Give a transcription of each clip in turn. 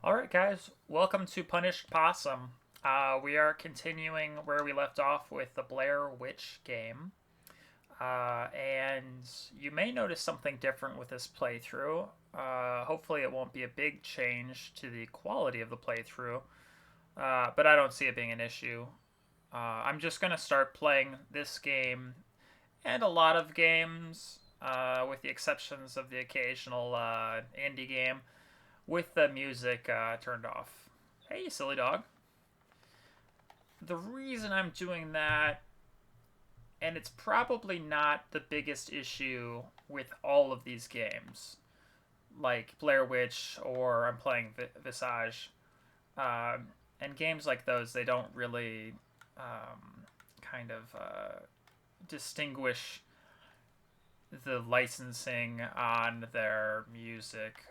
Alright, guys, welcome to Punished Possum. We are continuing where we left off with the Blair Witch game. And you may notice something different with this playthrough. Hopefully, it won't be a big change to the quality of the playthrough, but I don't see it being an issue. I'm just going to start playing this game and a lot of games, with the exceptions of the occasional indie game with the music turned off. Hey, silly dog. The reason I'm doing that, and it's probably not the biggest issue with all of these games, like Blair Witch or I'm playing Visage, and games like those, they don't really kind of distinguish the licensing on their music.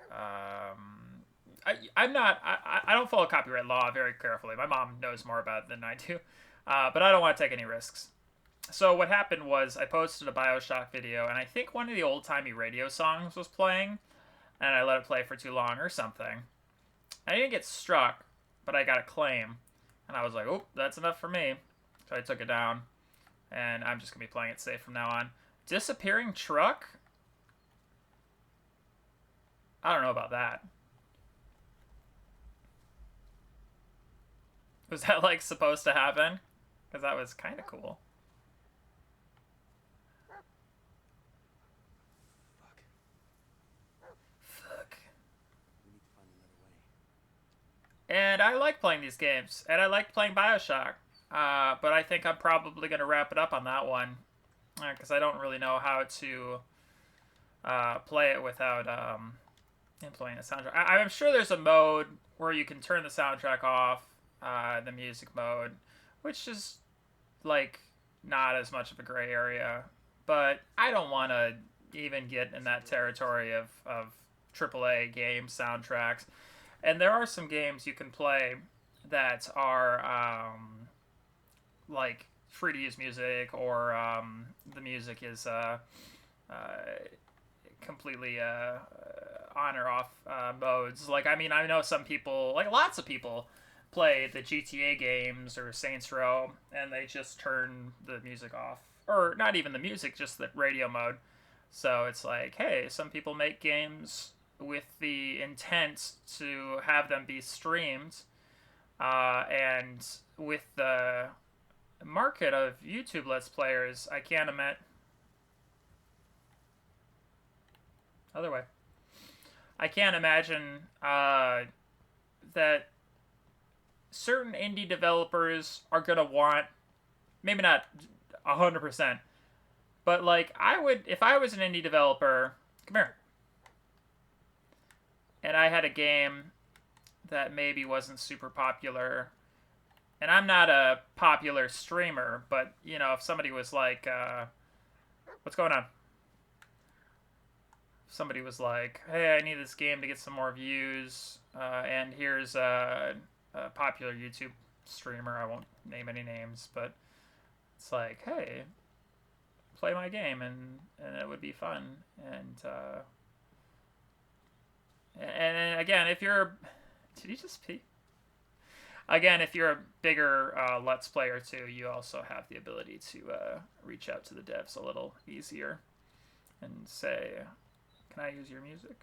I'm not. I don't follow copyright law very carefully. My mom knows more about it than I do, but I don't want to take any risks. So what happened was I posted a Bioshock video, and I think one of the old timey radio songs was playing, and I let it play for too long or something. I didn't get struck, but I got a claim, and I was like, "Oh, that's enough for me." So I took it down, and I'm just gonna be playing it safe from now on. Disappearing truck? I don't know about that. Was that like supposed to happen? Because that was kind of cool. Fuck. And I like playing these games, and I like playing Bioshock. But I think I'm probably going to wrap it up on that one, because I don't really know how to play it without employing the soundtrack. I'm sure there's a mode where you can turn the soundtrack off, the music mode, which is like not as much of a gray area. But I don't want to even get in that territory of AAA game soundtracks. And there are some games you can play that are like free to use music, or the music is completely on or off modes. Like, I mean, I know some people, like lots of people, play the GTA games or Saints Row, and they just turn the music off, or not even the music, just the radio mode. So it's like, hey, some people make games with the intent to have them be streamed, and with the market of YouTube Let's Players, I can't imagine. Other way. I can't imagine that certain indie developers are gonna want, maybe not 100%, but like I would, if I was an indie developer, come here, and I had a game that maybe wasn't super popular, and I'm not a popular streamer, but you know, if somebody was like, what's going on? Somebody was like, hey, I need this game to get some more views, and here's a popular YouTube streamer. I won't name any names, but it's like, hey, play my game, and it would be fun. And again, if you're, did you just pee? Again, if you're a bigger Let's Player too, you also have the ability to reach out to the devs a little easier and say, can I use your music?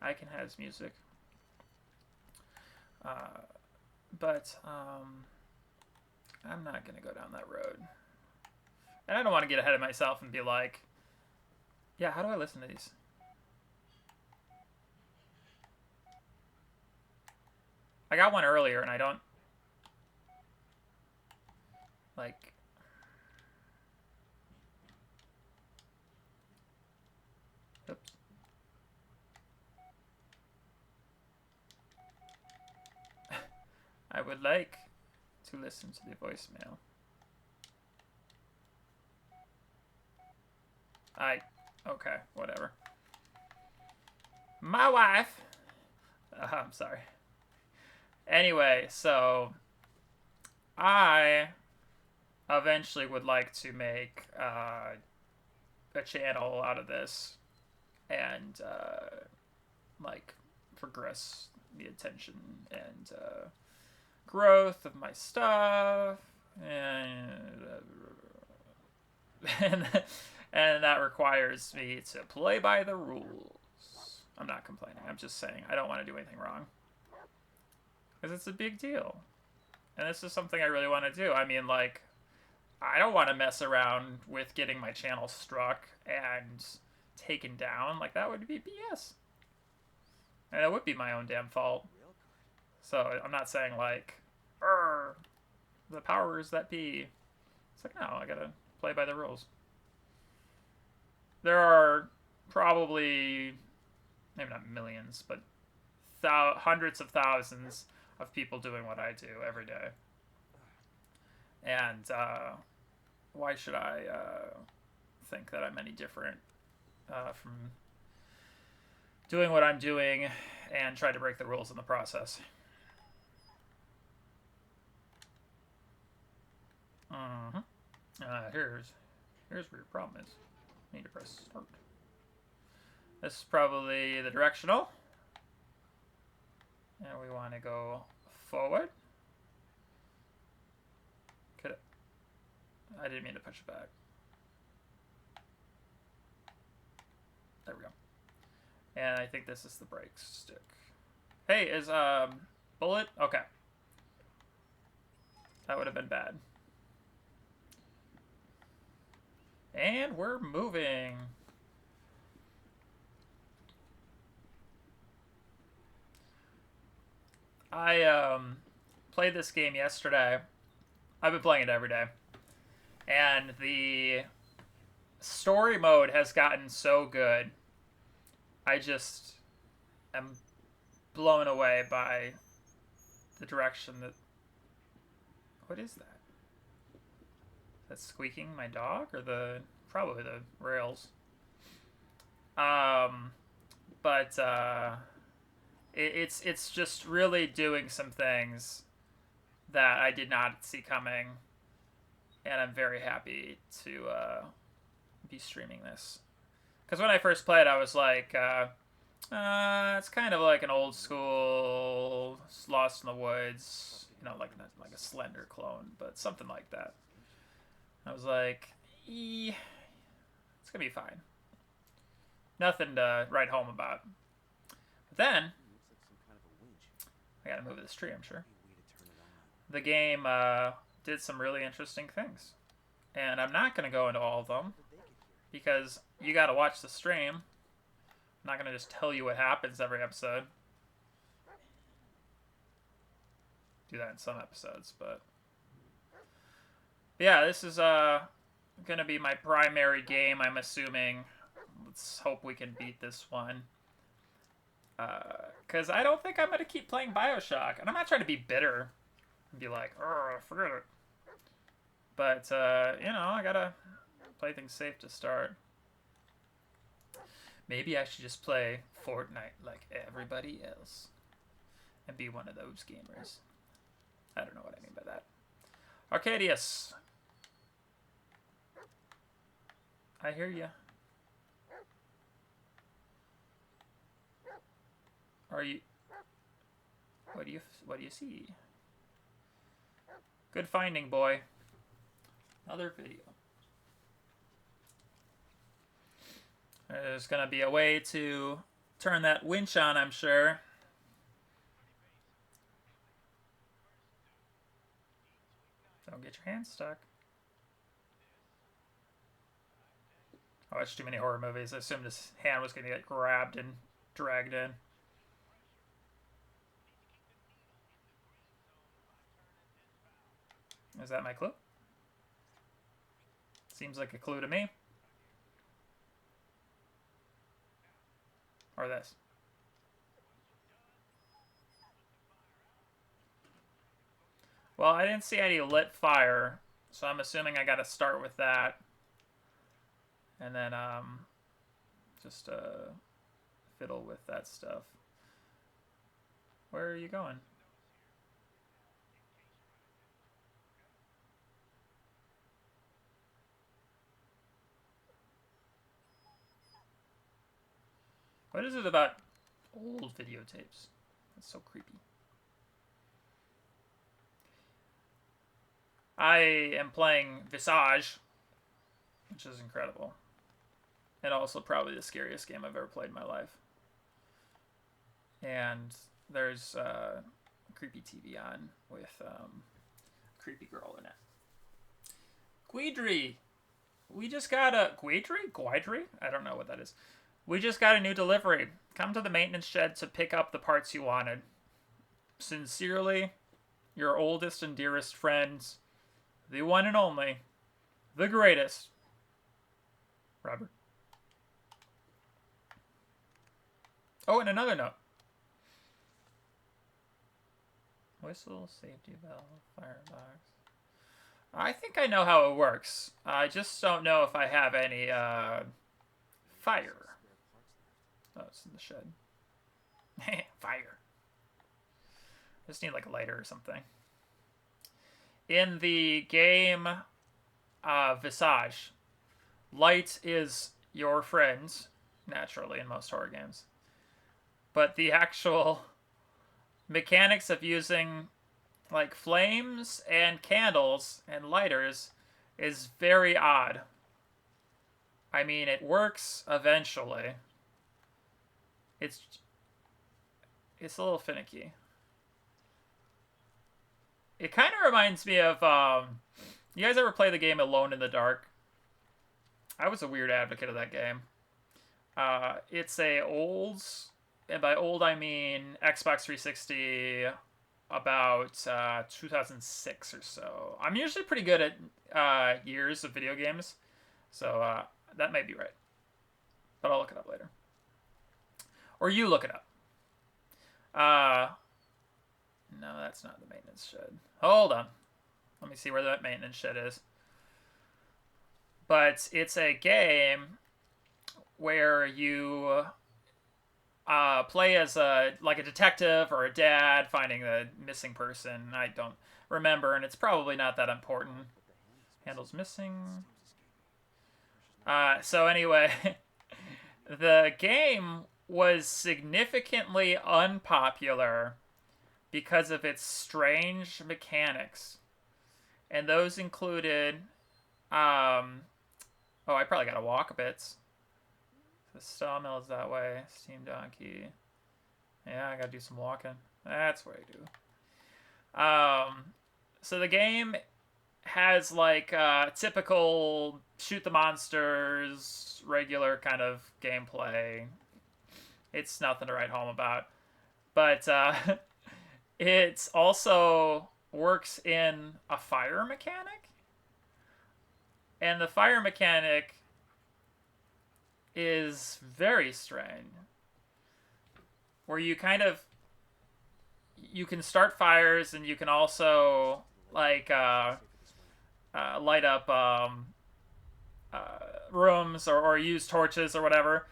I can have music. But I'm not going to go down that road. And I don't want to get ahead of myself and be like, yeah, how do I listen to these? I got one earlier and I don't, like, oops. I would like to listen to the voicemail. Okay, whatever. My wife. I'm sorry. Anyway, so I eventually would like to make a channel out of this, and like progress the attention and growth of my stuff, and and that requires me to play by the rules. I'm not complaining. I'm just saying I don't want to do anything wrong because it's a big deal, and this is something I really want to do. I mean, like, I don't want to mess around with getting my channel struck and taken down. Like, that would be BS. And it would be my own damn fault. So I'm not saying, like, the powers that be. It's like, no, I gotta play by the rules. There are probably, maybe not millions, but hundreds of thousands of people doing what I do every day. And why should I think that I'm any different from doing what I'm doing and try to break the rules in the process? Here's where your problem is. I need to press start. This is probably the directional. And we want to go forward. I didn't mean to push it back. There we go. And I think this is the brake stick. Hey, is bullet? Okay. That would have been bad. And we're moving. I played this game yesterday. I've been playing it every day. And the story mode has gotten so good. I just am blown away by the direction that... What is that? Is that squeaking my dog? Or the... Probably the rails. It's just really doing some things that I did not see coming. And I'm very happy to be streaming this. Because when I first played, I was like, it's kind of like an old school Lost in the Woods, you know, like a Slender clone, but something like that. I was like, it's gonna be fine. Nothing to write home about. But then, I gotta move this tree, I'm sure. The game did some really interesting things. And I'm not gonna go into all of them, because you gotta watch the stream. I'm not gonna just tell you what happens every episode. Do that in some episodes, but yeah, this is gonna be my primary game, I'm assuming. Let's hope we can beat this one. Because I don't think I'm gonna keep playing BioShock, and I'm not trying to be bitter and be like, forget it. But you know, I gotta play things safe to start. Maybe I should just play Fortnite like everybody else and be one of those gamers. I don't know what I mean by that. Arcadius. I hear ya. Are you... What do you see? Good finding, boy. Another video. There's gonna be a way to turn that winch on, I'm sure. Don't get your hands stuck. I watched too many horror movies. I assumed his hand was gonna get grabbed and dragged in. Is that my clue? Seems like a clue to me. Or this. Well, I didn't see any lit fire, so I'm assuming I gotta start with that. And then, just, fiddle with that stuff. Where are you going? What is it about old videotapes? That's so creepy. I am playing Visage, which is incredible. And also probably the scariest game I've ever played in my life. And there's a creepy TV on with a creepy girl in it. Guidry! We just got a... Guidry? I don't know what that is. We just got a new delivery. Come to the maintenance shed to pick up the parts you wanted. Sincerely, your oldest and dearest friends, the one and only, the greatest, Robert. Oh, and another note. Whistle, safety valve, firebox. I think I know how it works. I just don't know if I have any fire. Oh, it's in the shed. Fire. Just need like a lighter or something. In the game Visage, light is your friend, naturally, in most horror games. But the actual mechanics of using like flames and candles and lighters is very odd. I mean, it works eventually. It's a little finicky. It kind of reminds me of, you guys ever play the game Alone in the Dark? I was a weird advocate of that game. It's a old, and by old I mean Xbox 360, about 2006 or so. I'm usually pretty good at years of video games, so that may be right. But I'll look it up later. Or you look it up. No, that's not the maintenance shed. Hold on. Let me see where that maintenance shed is. But it's a game where you play as a detective or a dad finding a missing person. I don't remember, and it's probably not that important. Handle's missing. So anyway, the game was significantly unpopular because of its strange mechanics. And those included, oh, I probably gotta walk a bit. The sawmill is that way. Steam donkey. Yeah, I gotta do some walking. That's what I do. So the game has like typical shoot the monsters, regular kind of gameplay. It's nothing to write home about. But it also works in a fire mechanic. And the fire mechanic is very strange. Where you kind of... You can start fires, and you can also like light up rooms or use torches or whatever.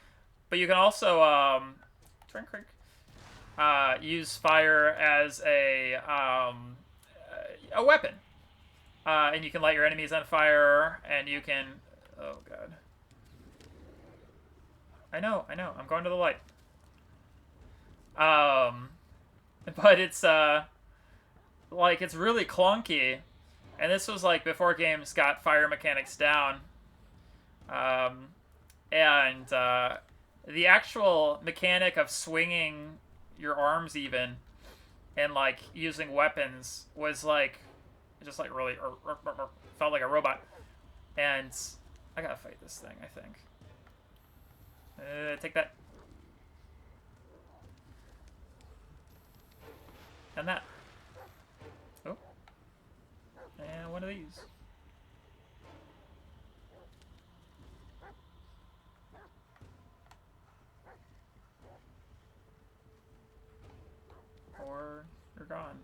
But you can also use fire as a weapon. And you can light your enemies on fire, and you can... Oh, God. I know. I'm going to the light. But it's, like, it's really clunky. And this was, like, before games got fire mechanics down. And the actual mechanic of swinging your arms even and, like, using weapons was, like, just, like, really felt like a robot. And I gotta fight this thing, I think. Take that. And that. Oh. And one of these. Or you're gone.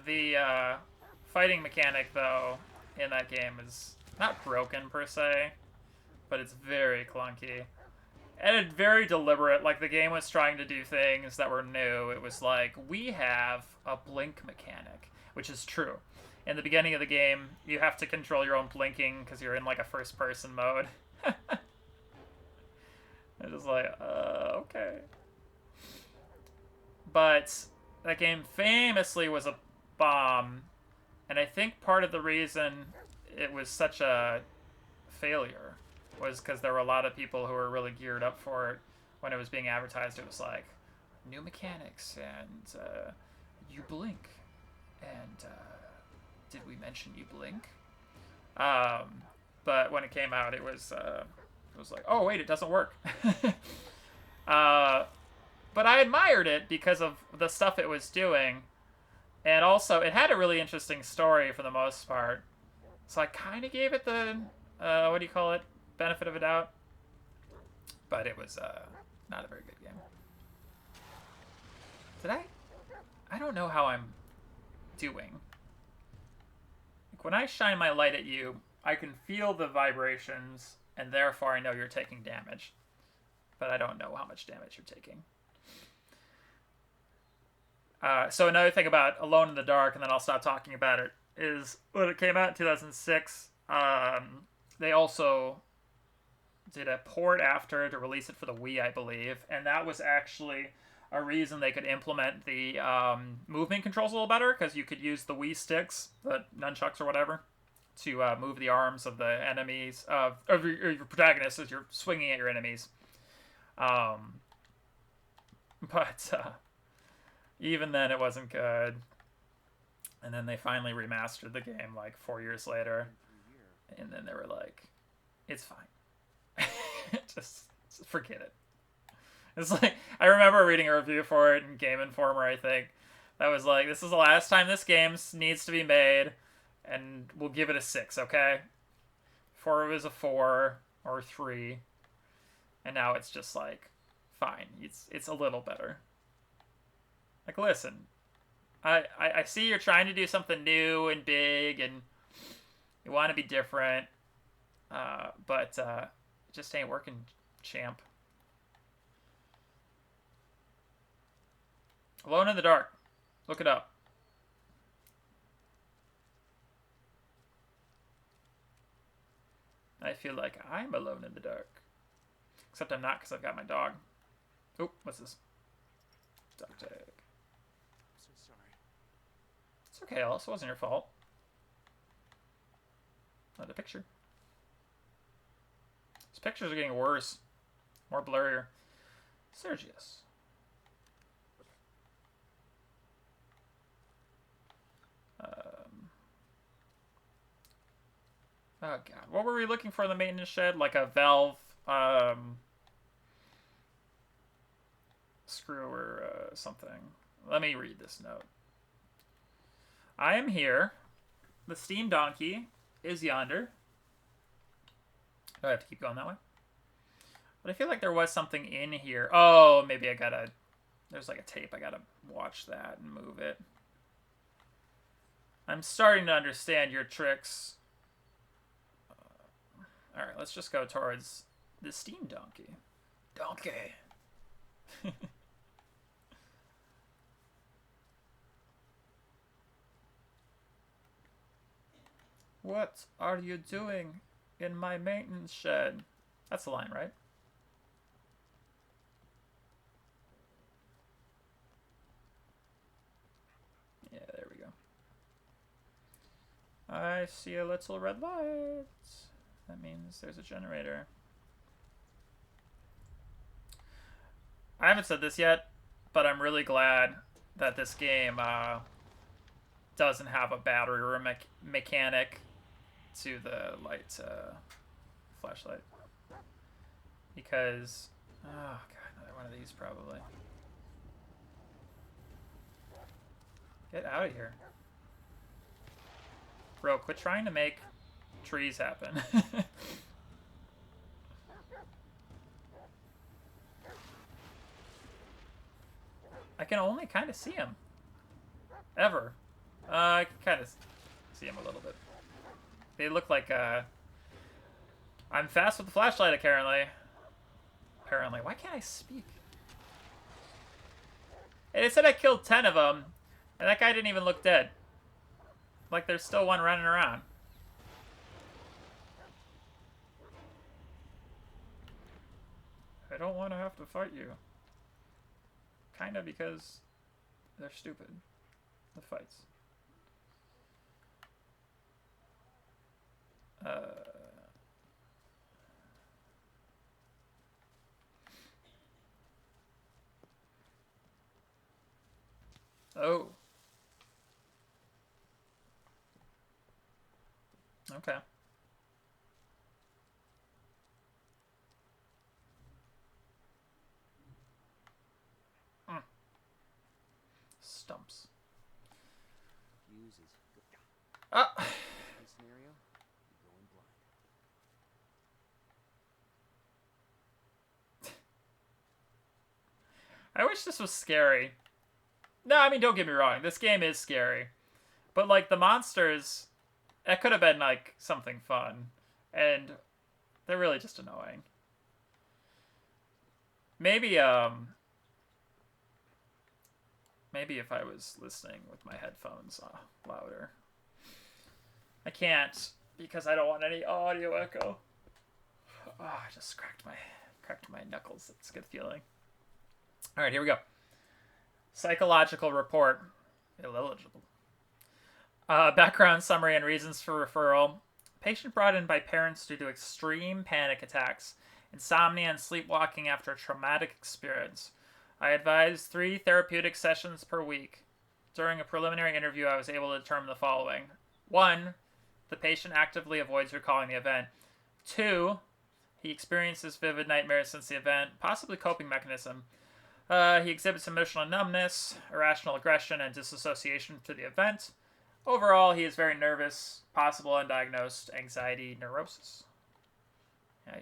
The fighting mechanic, though, in that game is not broken per se, but it's very clunky. And it's very deliberate. Like, the game was trying to do things that were new. It was like, we have a blink mechanic, which is true. In the beginning of the game, you have to control your own blinking because you're in, like, a first-person mode. was like, okay. But that game famously was a bomb, and I think part of the reason it was such a failure was because there were a lot of people who were really geared up for it when it was being advertised. It was like new mechanics and you blink, and did we mention you blink? But when it came out, it was like, oh wait, it doesn't work. But I admired it because of the stuff it was doing, and also it had a really interesting story for the most part. So I kind of gave it the what do you call it, benefit of a doubt. But it was not a very good game. Did I? I don't know how I'm doing. Like when I shine my light at you, I can feel the vibrations, and therefore I know you're taking damage. But I don't know how much damage you're taking. So another thing about Alone in the Dark, and then I'll stop talking about it, is when it came out in 2006, they also did a port after to release it for the Wii, I believe, and that was actually a reason they could implement the movement controls a little better, because you could use the Wii sticks, the nunchucks or whatever, to move the arms of the enemies, of your protagonist as you're swinging at your enemies. But even then, it wasn't good. And then they finally remastered the game like 4 years later, and then they were like, "It's fine, just forget it." It's like I remember reading a review for it in Game Informer, I think, that was like, "This is the last time this game needs to be made, and we'll give it a 6, okay?" Before it was a 4 or 3, and now it's just like, fine, it's a little better. Like, listen, I see you're trying to do something new and big, and you want to be different, but it just ain't working, champ. Alone in the Dark. Look it up. I feel like I'm alone in the dark. Except I'm not, because I've got my dog. Oh, what's this? Dog tag. It's okay, Ellis. It wasn't your fault. Oh, the picture. These pictures are getting worse. More blurrier. Sergius. Oh, God. What were we looking for in the maintenance shed? Like a valve screw or something. Let me read this note. I am here. The steam donkey is yonder. Do I have to keep going that way? But I feel like there was something in here. Oh, maybe I gotta... There's like a tape. I gotta watch that and move it. I'm starting to understand your tricks. Alright, let's just go towards the steam donkey. Donkey! What are you doing in my maintenance shed? That's the line, right? Yeah, there we go. I see a little red light. That means there's a generator. I haven't said this yet, but I'm really glad that this game doesn't have a battery or a mechanic to the light flashlight. Because, oh god, another one of these probably. Get out of here. Bro, quit trying to make trees happen. I can only kind of see him. Ever. I can kind of see him a little bit. They look like, I'm fast with the flashlight, apparently. Apparently. Why can't I speak? And it said I killed 10 of them, and that guy didn't even look dead. Like there's still one running around. don't want to have to fight you. Kind of because they're stupid. The fights. Oh. Okay. Stumps. Ah. Scenario, you're going blind. I wish this was scary. No, I mean, don't get me wrong. This game is scary. But, like, the monsters, it could have been, like, something fun. And they're really just annoying. Maybe if I was listening with my headphones louder. I can't because I don't want any audio echo. Oh, I just cracked my knuckles. That's a good feeling. All right, here we go. Psychological report. Illegible. Background summary and reasons for referral. Patient brought in by parents due to extreme panic attacks, insomnia, and sleepwalking after a traumatic experience. I advised 3 therapeutic sessions per week. During a preliminary interview, I was able to determine the following. 1. The patient actively avoids recalling the event. 2. He experiences vivid nightmares since the event, possibly coping mechanism. He exhibits emotional numbness, irrational aggression, and disassociation to the event. Overall, he is very nervous, possible undiagnosed anxiety neurosis. Yeah.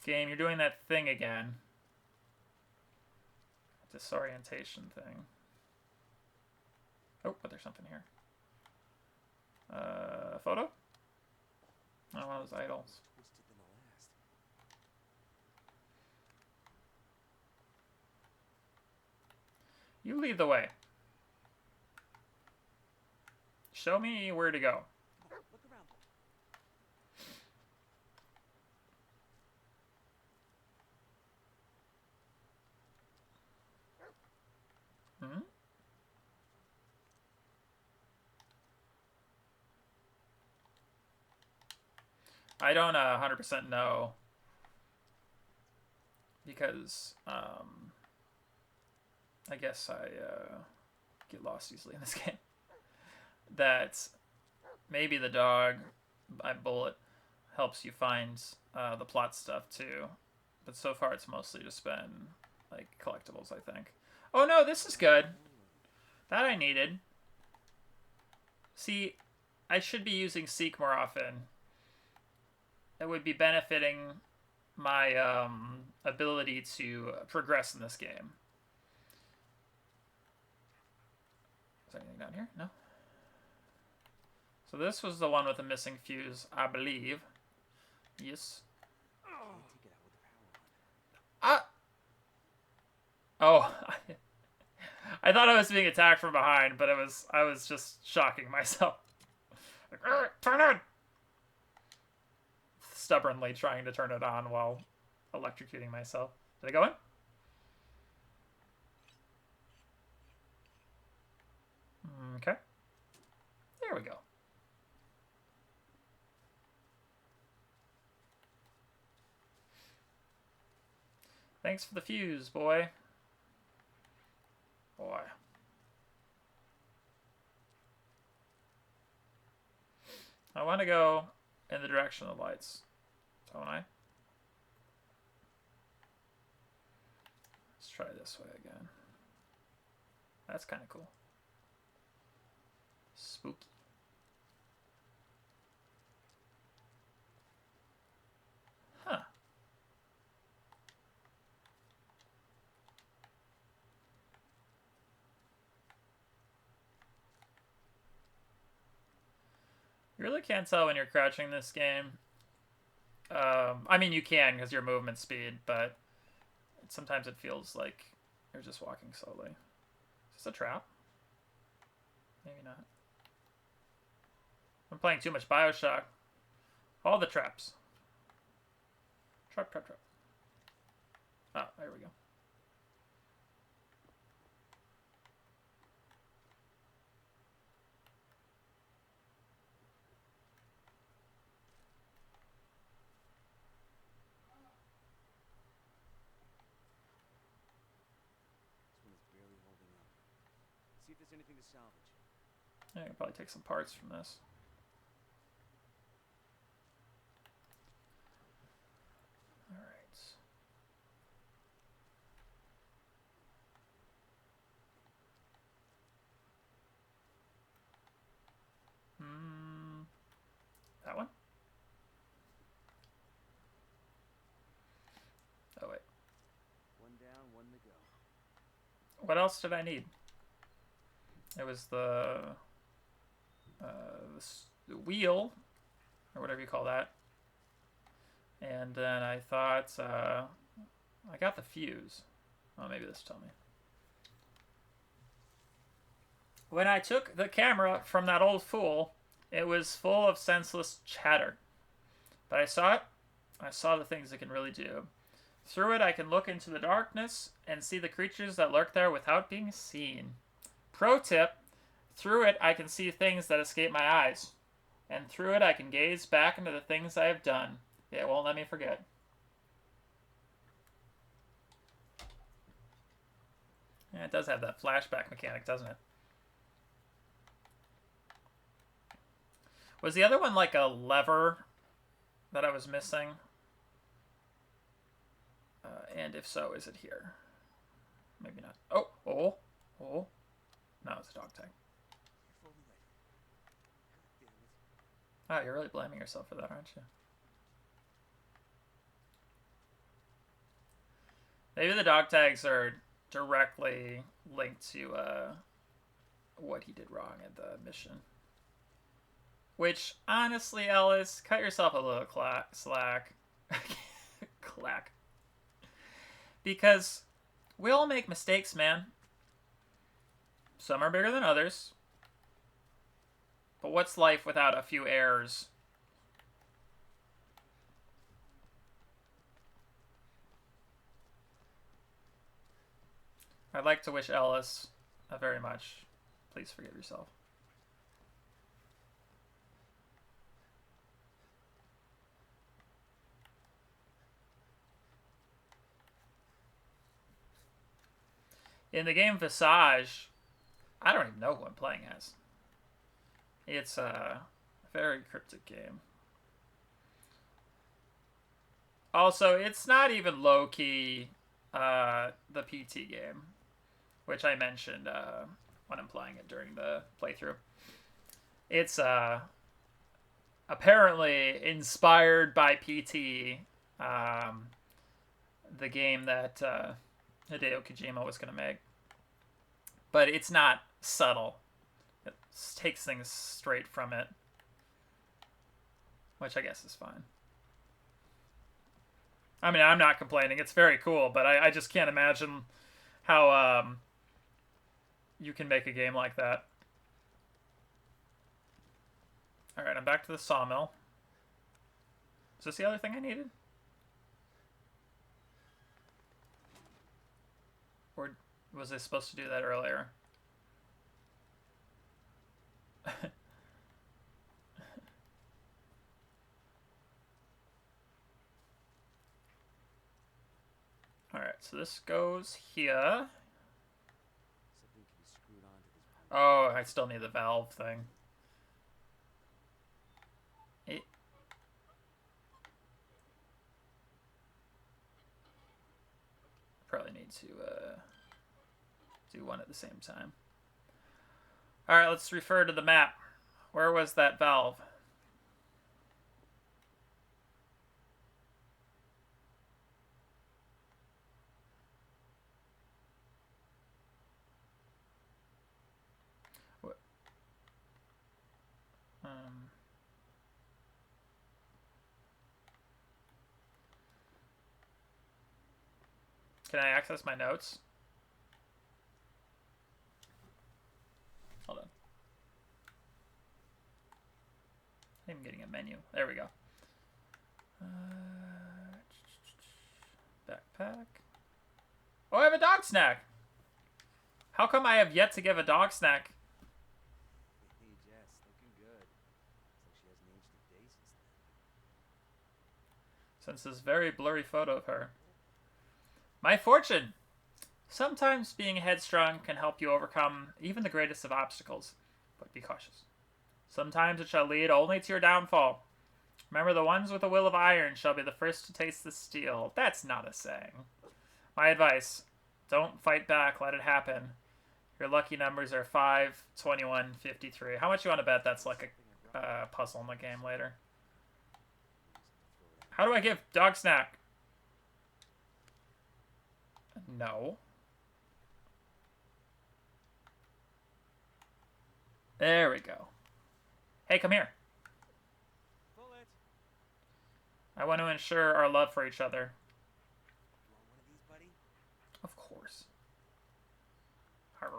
Game, you're doing that thing again. Disorientation thing. Oh, but there's something here. Photo? Oh, one of those idols. You lead the way. Show me where to go. Look around. Hmm? I don't 100% know because I guess I get lost easily in this game. That maybe the dog by Bullet helps you find the plot stuff too, but so far it's mostly just been like collectibles, I think. Oh no, this is good. That I needed. See, I should be using Seek more often. It would be benefiting my ability to progress in this game. Is there anything down here? No. So this was the one with the missing fuse, I believe. Yes. Ah. Oh. I thought I was being attacked from behind, but I was just shocking myself. Like, turn it! Stubbornly trying to turn it on while electrocuting myself. Did I go in? Okay. There we go. Thanks for the fuse, boy. Boy. I want to go in the direction of the lights, don't I? Let's try this way again. That's kind of cool. Spooky. Huh. You really can't tell when you're crouching this game. I mean, you can because your movement speed, but sometimes it feels like you're just walking slowly. Is this a trap? Maybe not. I'm playing too much Bioshock. All the traps. Trap, trap, trap. Ah, there we go. This one is barely holding up. See if there's anything to salvage. Yeah, I can probably take some parts from this. All right. That one? Oh, wait. One down, one to go. What else did I need? It was the wheel, or whatever you call that. And then I thought, I got the fuse. Oh, maybe this will tell me. When I took the camera from that old fool, it was full of senseless chatter. But I saw it. I saw the things it can really do. Through it, I can look into the darkness and see the creatures that lurk there without being seen. Pro tip, through it, I can see things that escape my eyes. And through it, I can gaze back into the things I have done. It won't let me forget. Yeah, it does have that flashback mechanic, doesn't it? Was the other one like a lever that I was missing? And if so, is it here? Maybe not. Oh, oh, oh. No, it's a dog tag. Oh, you're really blaming yourself for that, aren't you? Maybe the dog tags are directly linked to what he did wrong at the mission. Which, honestly, Ellis, cut yourself a little slack. Clack. Because we all make mistakes, man. Some are bigger than others. But what's life without a few errors? I'd like to wish Ellis very much. Please forgive yourself. In the game Visage, I don't even know who I'm playing as. It's a very cryptic game. Also, it's not even low-key the PT game, which I mentioned when I'm playing it during the playthrough. It's apparently inspired by PT, the game that Hideo Kojima was going to make. But it's not subtle. It takes things straight from it, which I guess is fine. I mean, I'm not complaining. It's very cool, but I just can't imagine how you can make a game like that. Alright, I'm back to the sawmill. Is this the other thing I needed? Or was I supposed to do that earlier? Alright, so this goes here. Oh, I still need the valve thing. Probably need to do one at the same time. Alright, let's refer to the map. Where was that valve? What? Can I access my notes? Hold on. I'm getting a menu. There we go. Backpack. Oh, I have a dog snack. How come I have yet to give a dog snack? Hey, Jess, looking good. Looks like she hasn't aged a day since then. Since this very blurry photo of her. My fortune! Sometimes being headstrong can help you overcome even the greatest of obstacles, but be cautious. Sometimes it shall lead only to your downfall. Remember, the ones with a will of iron shall be the first to taste the steel. That's not a saying. My advice, don't fight back, let it happen. Your lucky numbers are 5, 21, 53. How much you want to bet that's like a puzzle in the game later? How do I give dog snack? No. There we go. Hey, come here. Bullet. I want to ensure our love for each other. You want one of these, buddy? Of course. Arr.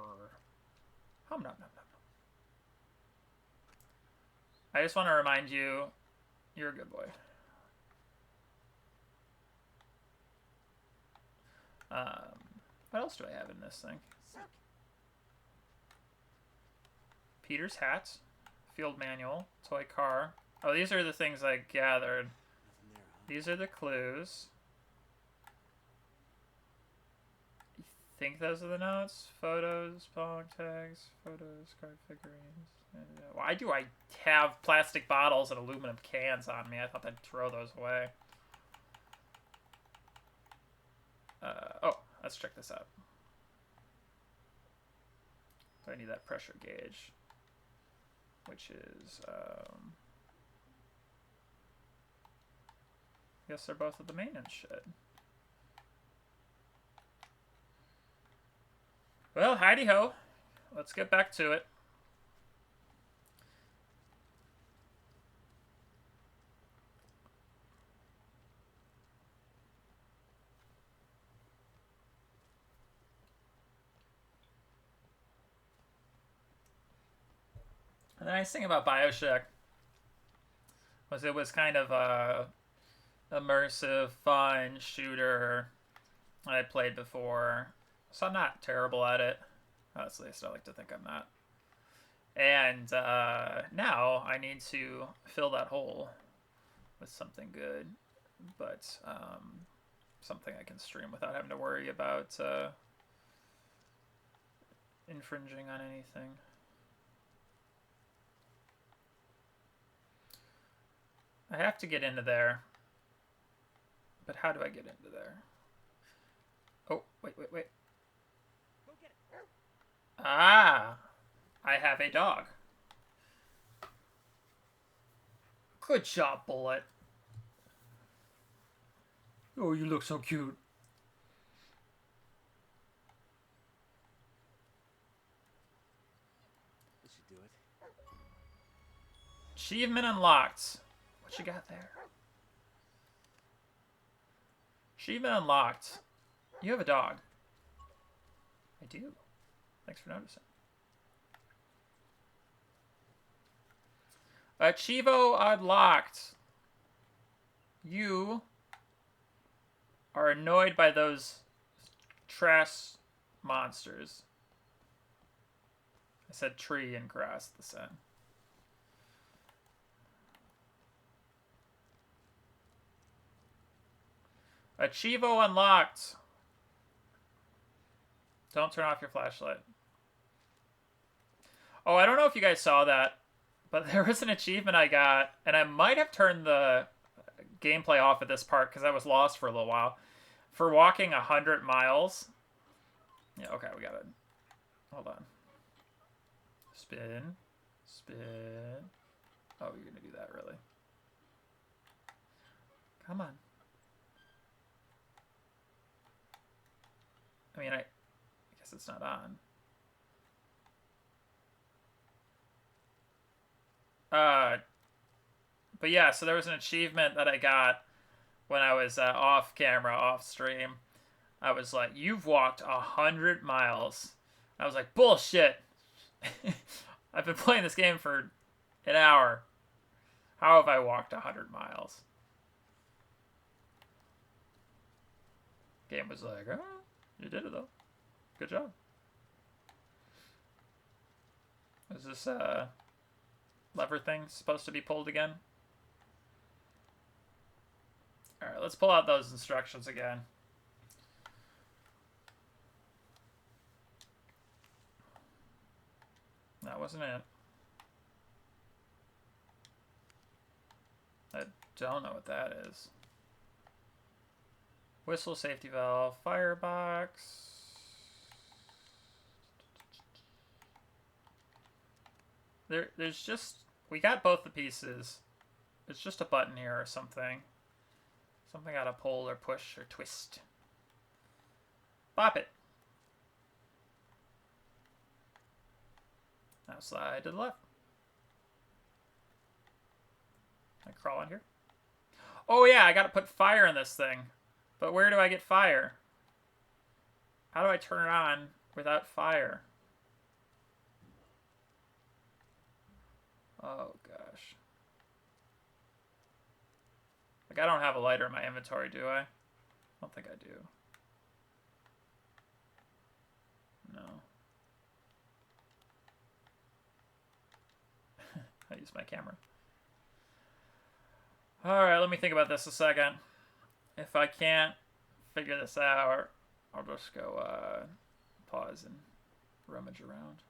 Hum nom nom nom. I just want to remind you, you're a good boy. What else do I have in this thing? Peter's hat, field manual, toy car. Oh, these are the things I gathered. Nothing there, huh? These are the clues. I think those are the notes. Photos, Pong tags, photos, card figurines. Why do I have plastic bottles and aluminum cans on me? I thought I'd throw those away. Oh, let's check this out. Do I need that pressure gauge? Which is, I guess they're both at the maintenance shed. Well, hidey ho. Let's get back to it. The nice thing about BioShock was it was kind of a immersive, fun shooter I played before, so I'm not terrible at it. At least I like to think I'm not. And now I need to fill that hole with something good, but something I can stream without having to worry about infringing on anything. I have to get into there. But how do I get into there? Oh, wait. Go get it. Ah! I have a dog. Good job, Bullet. Oh, you look so cute. This should do it. Achievement unlocked. What you got there? Achievement unlocked. You have a dog. I do. Thanks for noticing. Achievo unlocked. You are annoyed by those trash monsters. I said tree and grass at the same. Achievo unlocked. Don't turn off your flashlight. Oh, I don't know if you guys saw that, but there was an achievement I got, and I might have turned the gameplay off at this part because I was lost for a little while, for walking 100 miles. Yeah, okay, we got it. Hold on. Spin. Spin. Oh, you're going to do that, really? Come on. I mean, I guess it's not on. But yeah, so there was an achievement that I got when I was off camera, off stream. I was like, you've walked 100 miles. I was like, bullshit. I've been playing this game for an hour. How have I walked 100 miles? Game was like, oh, you did it though. Good job. Is this lever thing supposed to be pulled again? Alright, let's pull out those instructions again. That wasn't it. I don't know what that is. Whistle, safety valve, firebox. There's just... We got both the pieces. It's just a button here or something. Something gotta pull or push or twist. Bop it. Now slide to the left. I crawl in here. Oh yeah, I gotta put fire in this thing. But where do I get fire? How do I turn it on without fire? Oh gosh. Like, I don't have a lighter in my inventory, do I? I don't think I do. No. I use my camera. Alright, let me think about this a second. If I can't figure this out, I'll just go pause and rummage around.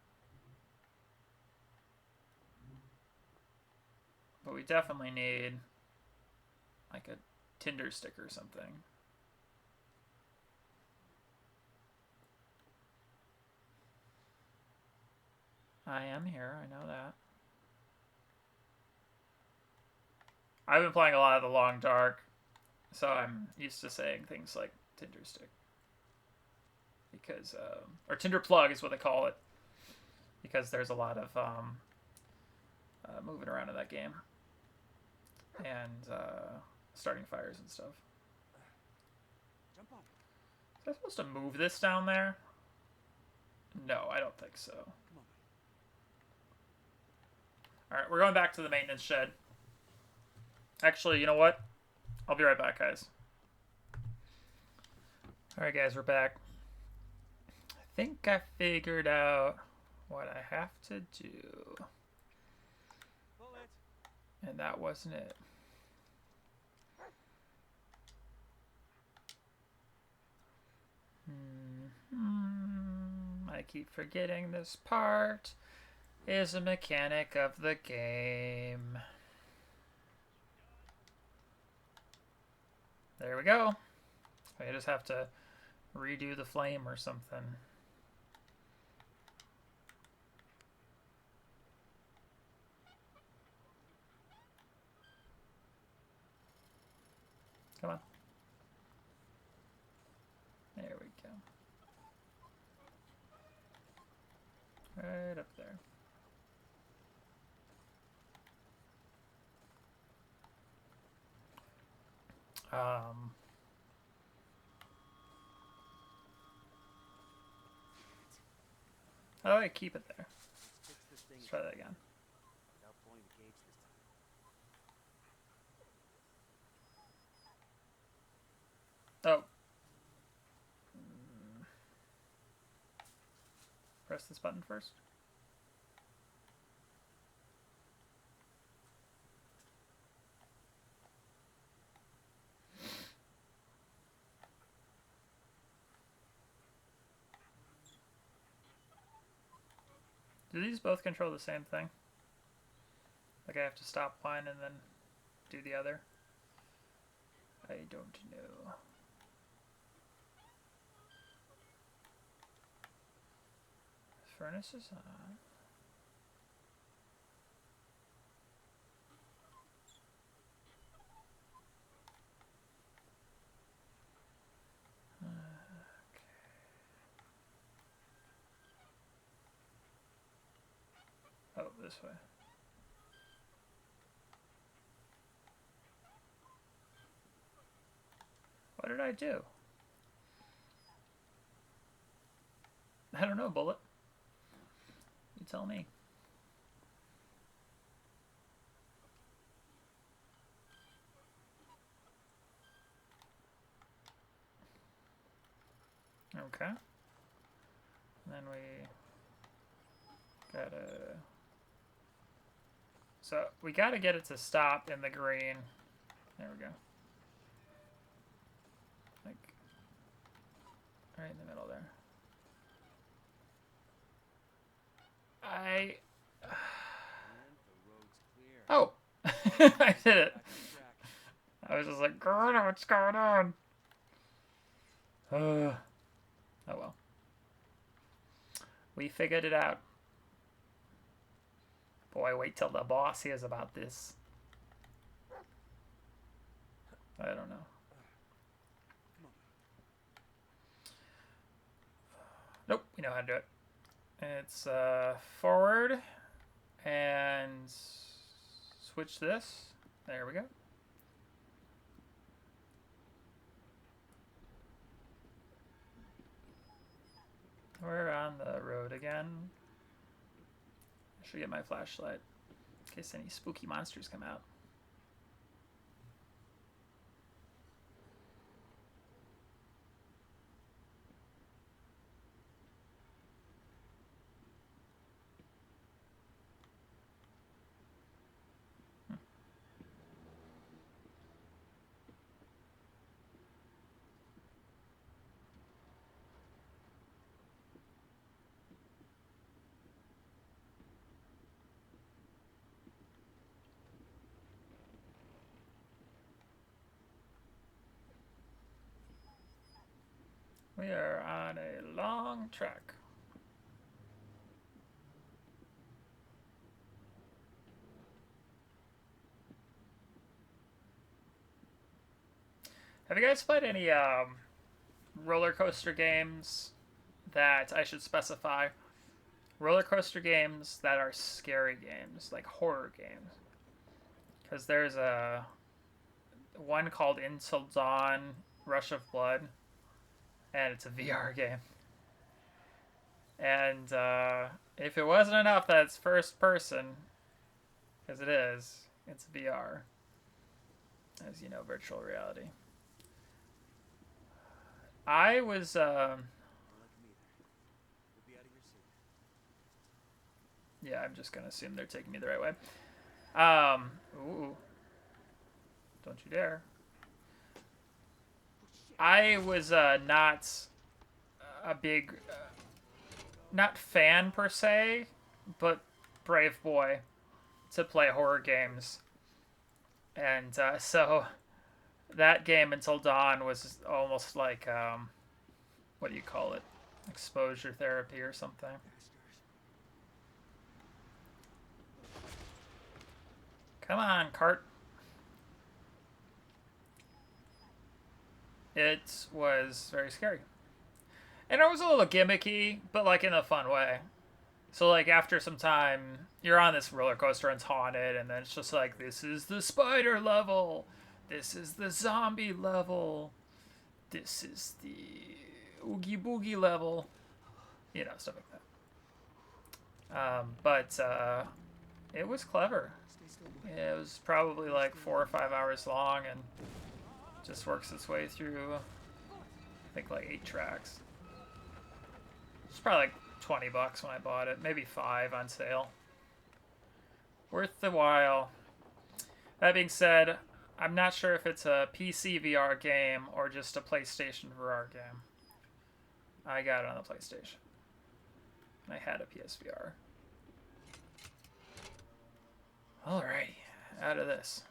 But we definitely need like a Tinder stick or something. I am here, I know that. I've been playing a lot of The Long Dark, so I'm used to saying things like Tinder stick. Because, or Tinder plug is what they call it. Because there's a lot of moving around in that game. And starting fires and stuff. Jump on. Is I supposed to move this down there? No, I don't think so. Come on. Alright, we're going back to the maintenance shed. Actually, you know what? I'll be right back, guys. Alright, guys, we're back. I think I figured out what I have to do. Bullet. And that wasn't it. I keep forgetting this part is a mechanic of the game. There we go. I just have to redo the flame or something. Come on. There we go. Right up there. How do I keep it there? Fix this thing Let's try that again. without pulling the cage this time. Oh. Press this button first. Do these both control the same thing? Like I have to stop one and then do the other? I don't know. Furnace is on. Oh, this way. What did I do? I don't know, Bullet. You tell me. Okay. And then we gotta... So we gotta get it to stop in the green. There we go. Like, right in the middle there. Oh! I did it. I was just like, Gerda, what's going on? Oh well. We figured it out. Boy, wait till the boss hears about this. I don't know. Nope, we know how to do it. It's forward and switch this. There we go. We're on the road again. I should get my flashlight in case any spooky monsters come out. We are on a long track. Have you guys played any roller coaster games that I should specify? Roller coaster games that are scary games, like horror games. Because there's a one called Until Dawn, Rush of Blood, and it's a VR game. And if it wasn't enough that it's first person, because it is, it's VR. As you know, virtual reality. I was yeah, I'm just gonna assume they're taking me the right way. Ooh. Don't you dare. I was not a big, not fan per se, but brave boy to play horror games. And so that game Until Dawn was almost like, what do you call it? Exposure therapy or something. Come on, cart. It was very scary. And it was a little gimmicky, but like in a fun way. So like after some time, you're on this roller coaster and it's haunted, and then it's just like, this is the spider level. This is the zombie level. This is the Oogie Boogie level. You know, stuff like that. But it was clever. It was probably like 4 or 5 hours long and just works its way through, I think, like 8 tracks. It's probably like $20 when I bought it, maybe 5 on sale. Worth the while. That being said, I'm not sure if it's a PC VR game or just a PlayStation VR game. I got it on the PlayStation. I had a PSVR. Alrighty, out of this.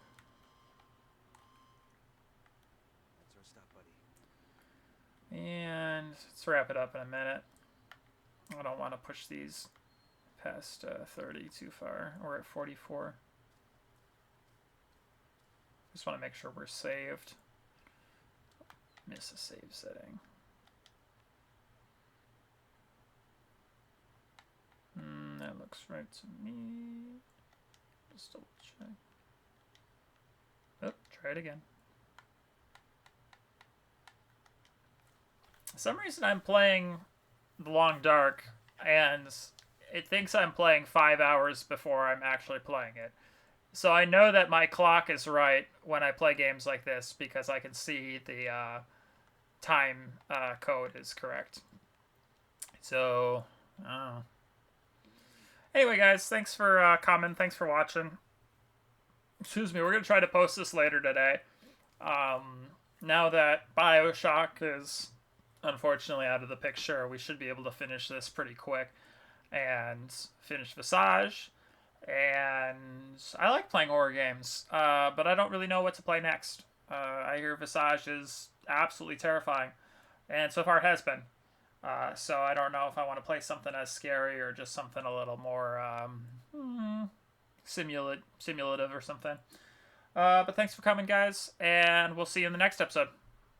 That's our stop, buddy. And let's wrap it up in a minute. I don't want to push these past 30 too far. We're at 44. Just want to make sure we're saved. Miss a save setting. That looks right to me. Just double check. Oh, try it again. For some reason I'm playing The Long Dark, and it thinks I'm playing 5 hours before I'm actually playing it. So I know that my clock is right when I play games like this, because I can see the time code is correct. So, anyway, guys, thanks for commenting. Thanks for watching. Excuse me. We're gonna try to post this later today. Now that BioShock is unfortunately out of the picture, we should be able to finish this pretty quick and finish Visage. And I like playing horror games, but I don't really know what to play next. I hear Visage is absolutely terrifying, and so far it has been. So I don't know if I want to play something as scary or just something a little more simulative or something. But thanks for coming, guys, and we'll see you in the next episode.